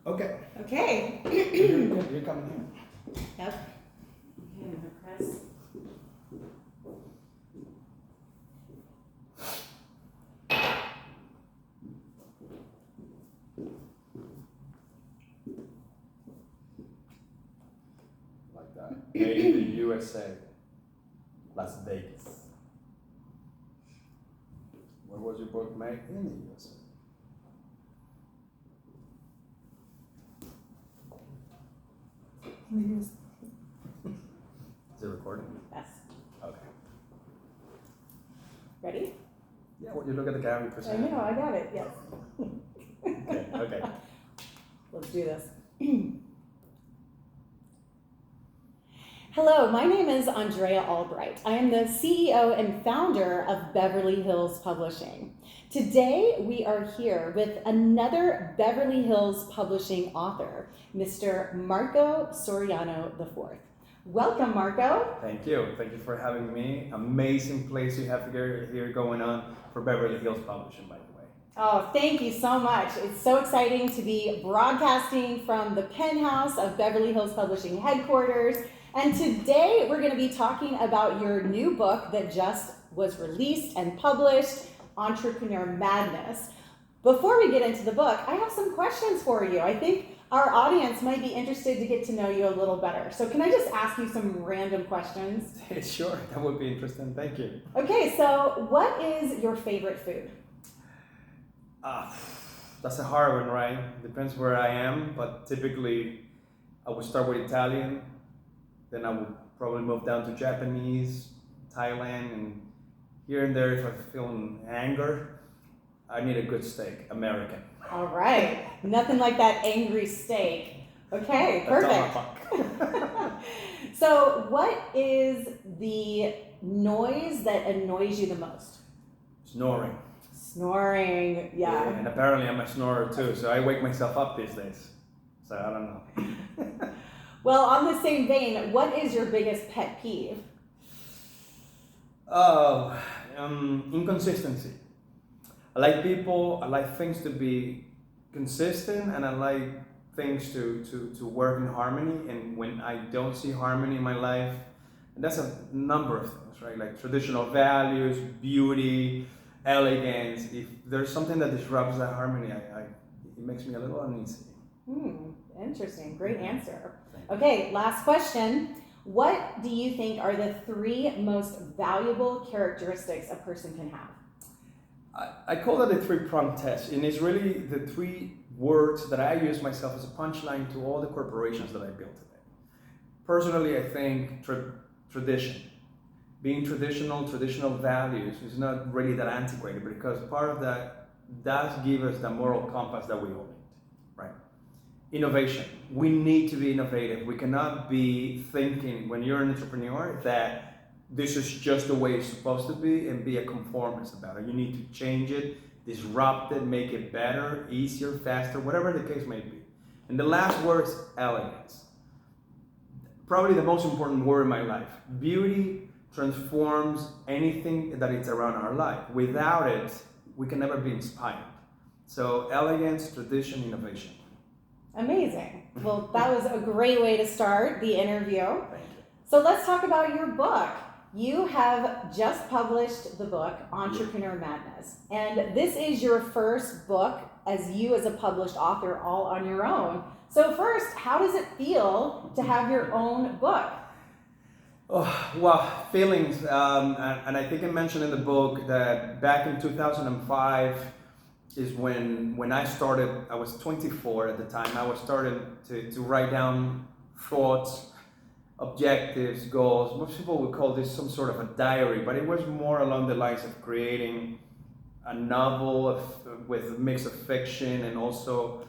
Okay. Okay. You're coming here. Yep. Okay, I'm gonna press. Like that. Made in the USA. Las Vegas. Where was your book made? In the USA. In the USA. Is it recording? Yes. Okay. Ready? Yeah, well, you look at the camera, I present. know, I got it, yes. Okay. Let's do this. Hello, my name is Andrea Albright. I am the CEO and founder of Beverly Hills Publishing. Today, we are here with another Beverly Hills Publishing author, Mr. Marco Soriano IV. Welcome, Marco. Thank you. Thank you for having me. Amazing place you have here going on for Beverly Hills Publishing, by the way. Oh, thank you so much. It's so exciting to be broadcasting from the penthouse of Beverly Hills Publishing headquarters. And today we're going to be talking about your new book that just was released and published, Entrepreneur Madness. Before we get into the book, I have some questions for you. I think our audience might be interested to get to know you a little better. So can I just ask you some random questions? Sure, that would be interesting. Thank you. Okay, so what is your favorite food? That's a hard one, right? Depends where I am, but typically I would start with Italian, then I would probably move down to Japanese, Thailand, and here and there if I'm feeling anger, I need a good steak, American. All right, nothing like that angry steak. Okay, A perfect. tomahawk. So what is the noise that annoys you the most? Snoring. Snoring, yeah. And apparently I'm a snorer too, so I wake myself up these days. So I don't know. Well, on the same vein, what is your biggest pet peeve? Inconsistency. I like people, I like things to be consistent, and I like things to work in harmony. And when I don't see harmony in my life, and that's a number of things, right? Like traditional values, beauty, elegance. If there's something that disrupts that harmony, it makes me a little uneasy. Interesting, great answer. Okay, last question. What do you think are the 3 most valuable characteristics a person can have? I call that a 3-pronged test, and it's really the 3 words that I use myself as a punchline to all the corporations that I built today. Personally, I think tradition. Being traditional values is not really that antiquated, because part of that does give us the moral compass that we all need, right? Innovation. We need to be innovative. We cannot be thinking, when you're an entrepreneur, that this is just the way it's supposed to be and be a conformist about it. You need to change it, disrupt it, make it better, easier, faster, whatever the case may be. And the last word is elegance. Probably the most important word in my life. Beauty transforms anything that is around our life. Without it, we can never be inspired. So elegance, tradition, innovation. Amazing. Well, that was a great way to start the interview. Thank you. So let's talk about your book. You have just published the book, Entrepreneur Madness. And this is your first book as you as a published author all on your own. So first, how does it feel to have your own book? Oh, well, feelings. And I think I mentioned in the book that back in 2005 is when I started. I was 24 at the time. I was starting to write down thoughts, objectives, goals. Most people would call this some sort of a diary, but it was more along the lines of creating a novel with a mix of fiction and also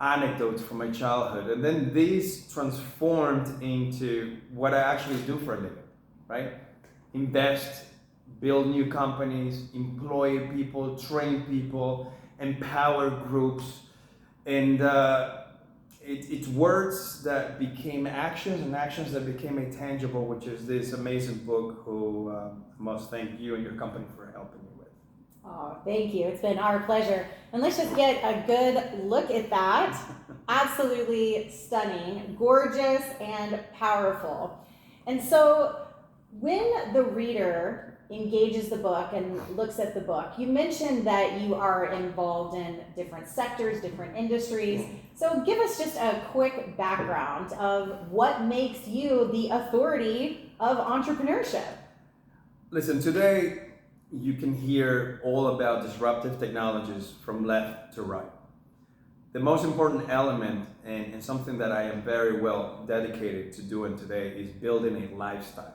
anecdotes from my childhood. And then these transformed into what I actually do for a living, right? Invest, build new companies, employ people, train people, empower groups, and it's words that became actions, and actions that became intangible, which is this amazing book. Who I must thank you and your company for helping me with. Oh, thank you. It's been our pleasure. And let's just get a good look at that. Absolutely stunning, gorgeous, and powerful. And so when the reader engages the book and looks at the book, you mentioned that you are involved in different sectors, different industries. So give us just a quick background of what makes you the authority of entrepreneurship. Listen, today you can hear all about disruptive technologies from left to right. The most important element, and something that I am very well dedicated to doing today, is building a lifestyle.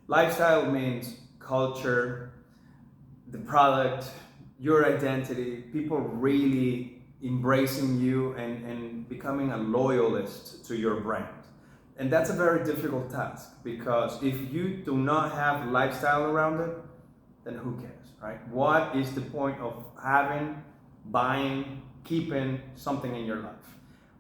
Lifestyle means culture, the product, your identity, people really embracing you and becoming a loyalist to your brand. And that's a very difficult task, because if you do not have lifestyle around it, then who cares, right? What is the point of having, buying, keeping something in your life?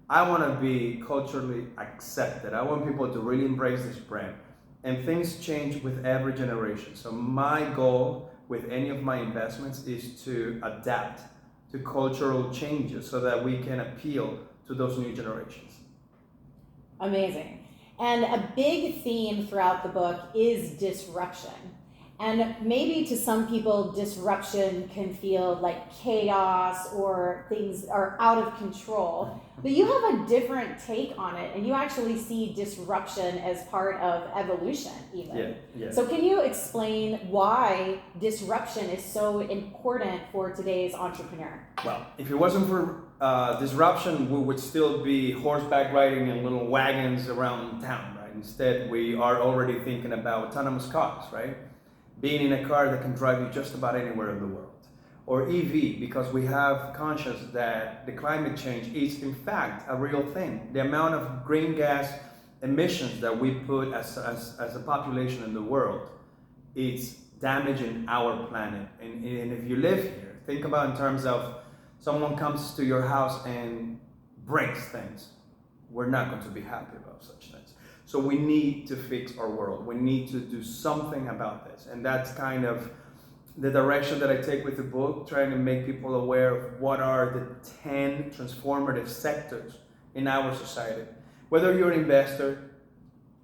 I want to be culturally accepted. I want people to really embrace this brand. And things change with every generation. So my goal with any of my investments is to adapt to cultural changes so that we can appeal to those new generations. Amazing. And a big theme throughout the book is disruption. And maybe to some people, disruption can feel like chaos or things are out of control. But you have a different take on it, and you actually see disruption as part of evolution, even. Yeah. So, can you explain why disruption is so important for today's entrepreneur? Well, if it wasn't for disruption, we would still be horseback riding in little wagons around town, right? Instead, we are already thinking about autonomous cars, right? Being in a car that can drive you just about anywhere in the world. Or EV, because we have conscious that the climate change is in fact a real thing. The amount of green gas emissions that we put as a population in the world, it's damaging our planet. And if you live here, think about in terms of someone comes to your house and breaks things. We're not going to be happy about such things. So we need to fix our world. We need to do something about this. And that's kind of the direction that I take with the book, trying to make people aware of what are the 10 transformative sectors in our society. Whether you're an investor,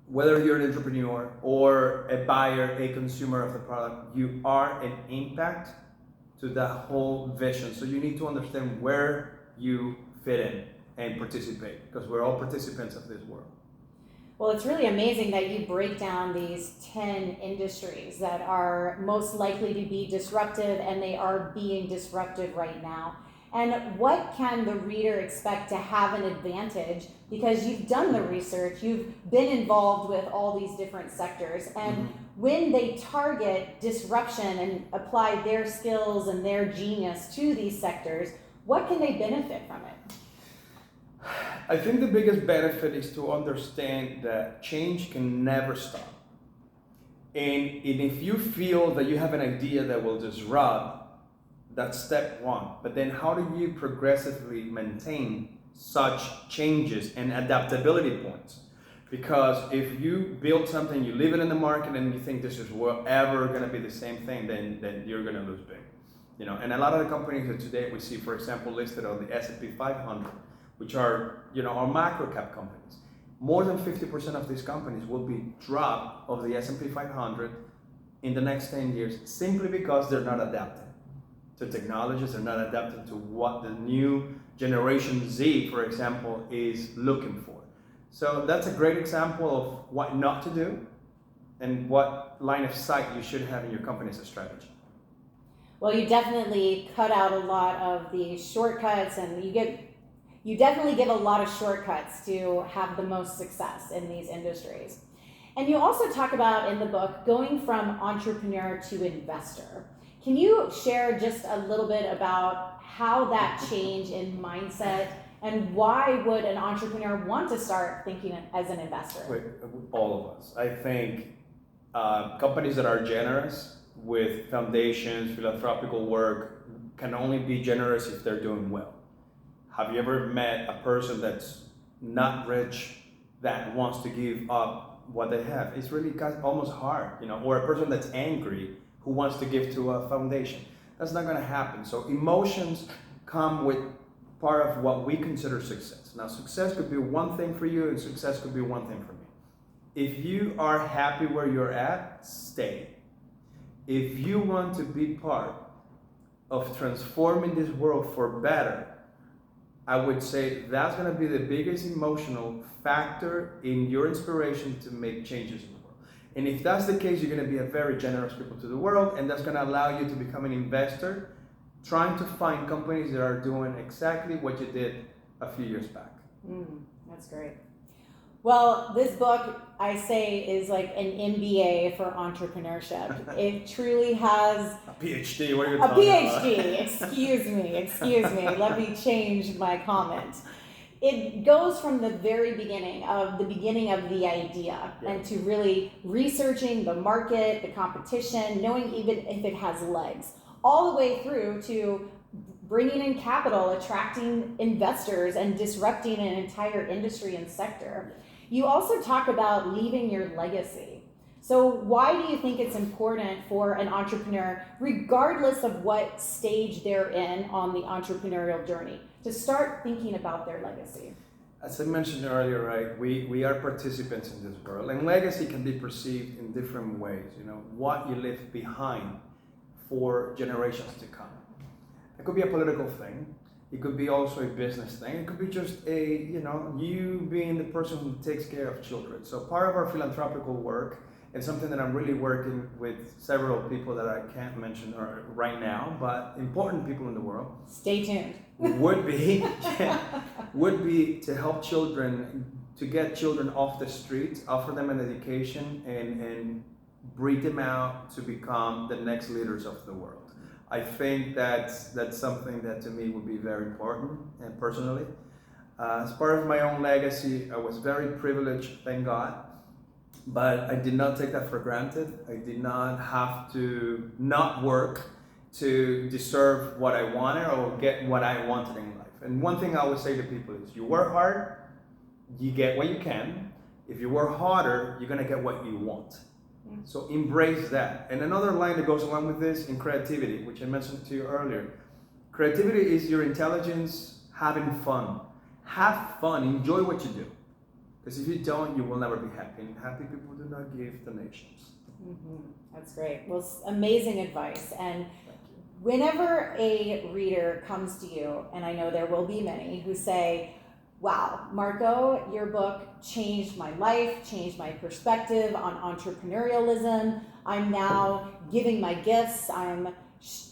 whether you're an entrepreneur, or a buyer, a consumer of the product, you are an impact to the whole vision. So you need to understand where you fit in and participate, because we're all participants of this world. Well, it's really amazing that you break down these 10 industries that are most likely to be disruptive, and they are being disruptive right now. And what can the reader expect to have an advantage? Because you've done the research, you've been involved with all these different sectors. And when they target disruption and apply their skills and their genius to these sectors, what can they benefit from it? I think the biggest benefit is to understand that change can never stop. And if you feel that you have an idea that will disrupt, that's step one. But then how do you progressively maintain such changes and adaptability points? Because if you build something, you leave it in the market, and you think this is ever going to be the same thing, then you're going to lose big. And a lot of the companies that today we see, for example, listed on the S&P 500, which are, our macro cap companies. More than 50% of these companies will be dropped of the S&P 500 in the next 10 years, simply because they're not adapting to technologies, they're not adapting to what the new generation Z, for example, is looking for. So that's a great example of what not to do and what line of sight you should have in your company as a strategy. Well, you definitely cut out a lot of the shortcuts, and you definitely give a lot of shortcuts to have the most success in these industries. And you also talk about in the book going from entrepreneur to investor. Can you share just a little bit about how that change in mindset, and why would an entrepreneur want to start thinking as an investor? All of us. I think companies that are generous with foundations, philanthropical work, can only be generous if they're doing well. Have you ever met a person that's not rich that wants to give up what they have? It's really almost hard, or a person that's angry who wants to give to a foundation. That's not going to happen. So emotions come with part of what we consider success. Now, success could be one thing for you, and success could be one thing for me. If you are happy where you're at, stay. If you want to be part of transforming this world for better, I would say that's going to be the biggest emotional factor in your inspiration to make changes in the world. And if that's the case, you're going to be a very generous people to the world, and that's going to allow you to become an investor trying to find companies that are doing exactly what you did a few years back. That's great. Well, this book, I say, is like an MBA for entrepreneurship. It truly has A PhD, what are you a talking PhD. about? Excuse me. Let me change my comment. It goes from the very beginning of the idea and to really researching the market, the competition, knowing even if it has legs, all the way through to bringing in capital, attracting investors, and disrupting an entire industry and sector. You also talk about leaving your legacy. So why do you think it's important for an entrepreneur, regardless of what stage they're in on the entrepreneurial journey, to start thinking about their legacy? As I mentioned earlier, right, we are participants in this world, and legacy can be perceived in different ways. You know, what you leave behind for generations to come. It could be a political thing. It could be also a business thing. It could be just you being the person who takes care of children. So part of our philanthropical work, and something that I'm really working with several people that I can't mention right now, but important people in the world. Stay tuned. would be to help children, to get children off the streets, offer them an education, and breed them out to become the next leaders of the world. I think that's something that to me would be very important, and personally. As part of my own legacy, I was very privileged, thank God, but I did not take that for granted. I did not have to not work to deserve what I wanted or get what I wanted in life. And one thing I always say to people is, you work hard, you get what you can. If you work harder, you're gonna get what you want. So embrace that. And another line that goes along with this, in creativity, which I mentioned to you earlier. Creativity is your intelligence having fun. Have fun, enjoy what you do. Because if you don't, you will never be happy. And happy people do not give donations. That's great. Well, it's amazing advice. And whenever a reader comes to you, and I know there will be many who say, wow, Marco, your book changed my life, changed my perspective on entrepreneurialism. I'm now giving my gifts. I'm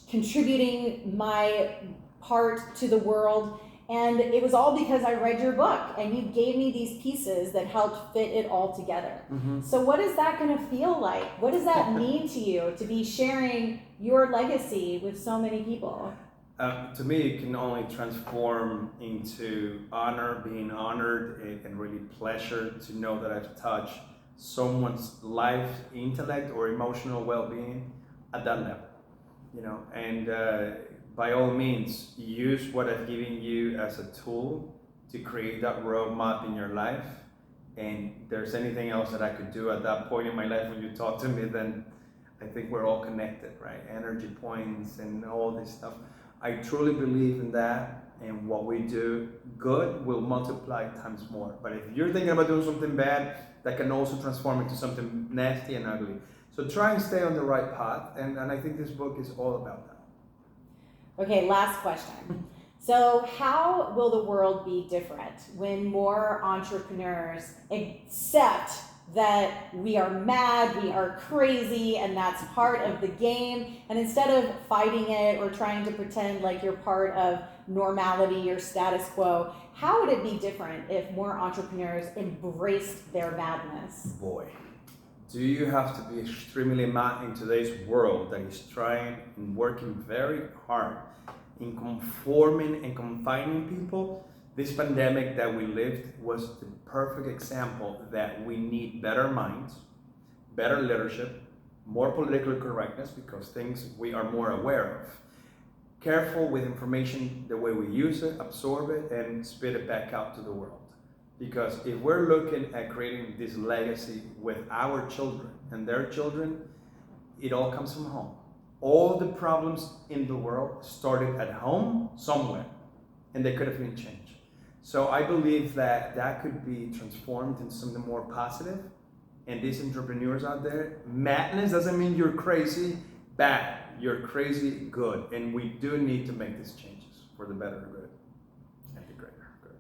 contributing my part to the world. And it was all because I read your book and you gave me these pieces that helped fit it all together. So what is that going to feel like? What does that mean to you to be sharing your legacy with so many people? To me, it can only transform into honor, being honored, and really pleasure to know that I've touched someone's life, intellect, or emotional well-being at that level. You know, and by all means, use what I've given you as a tool to create that roadmap in your life. And if there's anything else that I could do at that point in my life when you talk to me, then I think we're all connected, right? Energy points and all this stuff. I truly believe in that, and what we do good will multiply times more. But if you're thinking about doing something bad, that can also transform into something nasty and ugly. So try and stay on the right path, and I think this book is all about that. Okay, last question. So how will the world be different when more entrepreneurs accept that we are mad, we are crazy, and that's part of the game, and instead of fighting it or trying to pretend like you're part of normality or status quo, how would it be different if more entrepreneurs embraced their madness? Boy, do you have to be extremely mad in today's world that is trying and working very hard in conforming and confining people? This pandemic that we lived was the perfect example that we need better minds, better leadership, more political correctness, because things we are more aware of. Careful with information, the way we use it, absorb it, and spit it back out to the world. Because if we're looking at creating this legacy with our children and their children, it all comes from home. All the problems in the world started at home somewhere. and they could have been changed. So I believe that that could be transformed into something more positive. And these entrepreneurs out there, madness doesn't mean you're crazy, bad. You're crazy, good. And we do need to make these changes for the better good and the greater good.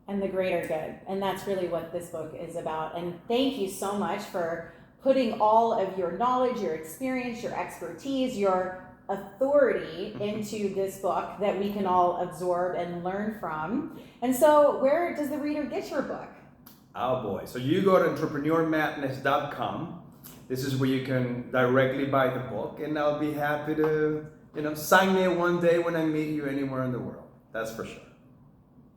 And the greater good. And that's really what this book is about. And thank you so much for putting all of your knowledge, your experience, your expertise, your authority into this book that we can all absorb and learn from. And so where does the reader get your book? Oh boy. So you go to entrepreneurmadness.com. This is where you can directly buy the book, and I'll be happy to, sign it one day when I meet you anywhere in the world. That's for sure.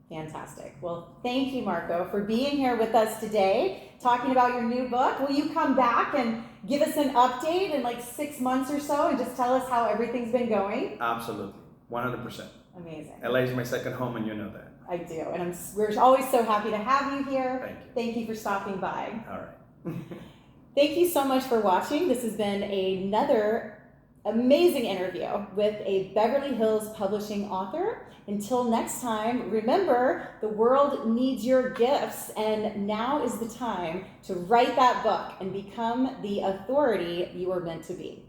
Fantastic. Well, thank you, Marco, for being here with us today, talking about your new book. Will you come back and give us an update in like 6 months or so and just tell us how everything's been going? Absolutely. 100%. Amazing. LA is my second home, and you know that. I do. And we're always so happy to have you here. Thank you. Thank you for stopping by. All right. Thank you so much for watching. This has been another amazing interview with a Beverly Hills Publishing author. Until next time, remember, the world needs your gifts, and now is the time to write that book and become the authority you were meant to be.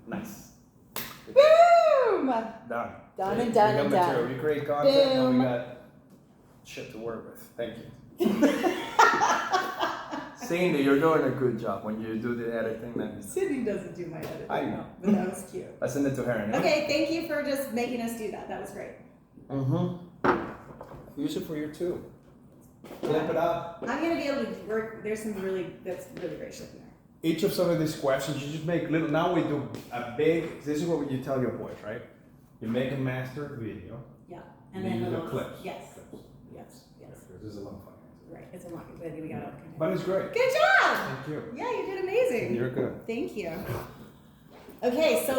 Nice. Boom! Done. Done See? and done We and got done. material. We create content, and Boom. we got shit to work with. Thank you. Cindy, you're doing a good job when you do the editing. Cindy doesn't do my editing. I know. But that was cute. I send it to her. Anyway. Okay, thank you for just making us do that. That was great. Use it for your too. Flip it up. I'm gonna be able to work. That's really great shit in there. Each of some of these questions, you just make little. Now we do a big. This is what you tell your boys, right? You make a master video. Yeah, And and then then you do little clips. Yes, Clips. yes, yes. This is a long fight. Right, it's a lot. But we got it. But it's great. Good job. Thank you. Yeah, you did amazing. You're good. Thank you. Okay, so